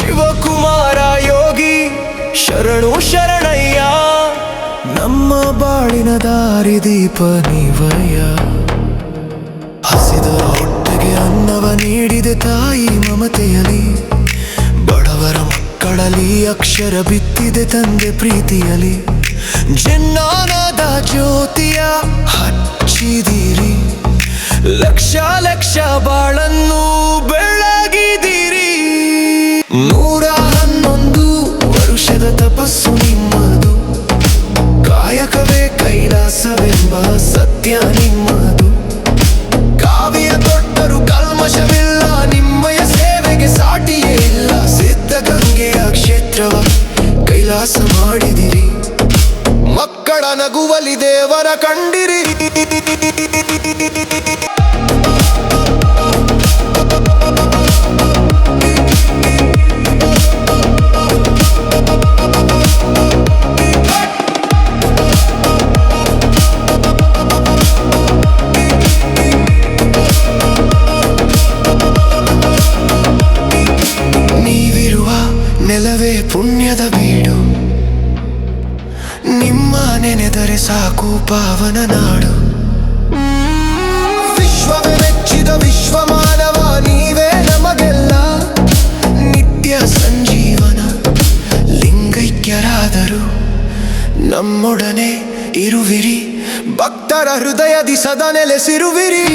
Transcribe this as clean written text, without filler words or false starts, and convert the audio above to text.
ಶಿವಕುಮಾರ ಯೋಗಿ ಶರಣು ಶರಣಯ್ಯ, ನಮ್ಮ ಬಾಳಿನ ದಾರಿದೀಪ ನೀವಯ್ಯ. ಹಸಿದರ ಹೊಟ್ಟೆಗೆ ಅನ್ನವ ನೀಡಿದೆ ತಾಯಿ ಮಮತೆಯಲಿ, ಬಡವರ ಮಕ್ಕಳಲ್ಲಿ ಅಕ್ಷರ ಬಿತ್ತಿದೆ ತಂದೆ ಪ್ರೀತಿಯಲಿ. ಜಿನ್ನಾನದ ಜ್ಯೋತಿಯ ಹಚ್ಚಿದಿರಿ, ಲಕ್ಷ ಲಕ್ಷ ಬಾಳನ್ನು ಬೆಳಗಿದಿರಿ. 111 ವರುಷದ ತಪಸ್ಸು ನಿಮ್ಮದು, ಕಾಯಕವೇ ಕೈಲಾಸವೆಂಬ ಸತ್ಯ ನಿಮ್ಮದು. ಕಾವ್ಯ ಕೊಟ್ಟರು ಕಲ್ಮಶವಿಲ್ಲ, ನಿಮ್ಮಯ ಸೇವೆಗೆ ಸಾಟಿಯೇ ಇಲ್ಲ. ಸಿದ್ಧಗಂಗೆಯ ಕ್ಷೇತ್ರವ ಕೈಲಾಸ ಮಾಡಿದಿರಿ, ಮಕ್ಕಳ ನಗುವಲಿ ದೇವರ ಕಂಡಿರಿ. ನೀವಿರುವ ನೆಲವೇ ಪುಣ್ಯದ ಬೀಡು, ನಿಮ್ಮ ನೆನೆದರೆ ಸಾಕು ಪಾವನ ನಾಡು. ವಿಶ್ವವೇ ಮೆಚ್ಚಿದ ವಿಶ್ವ ಮಾನವ ನೀವೇ ನಮಗೆಲ್ಲ, ನಿತ್ಯ ಸಂಜೀವನ ಲಿಂಗೈಕ್ಯರಾದರು ನಮ್ಮೊಡನೆ ಇರುವಿರಿ. ಭಕ್ತರ ಹೃದಯದಿ ಸದಾ ನೆಲೆಸಿರುವಿರಿ.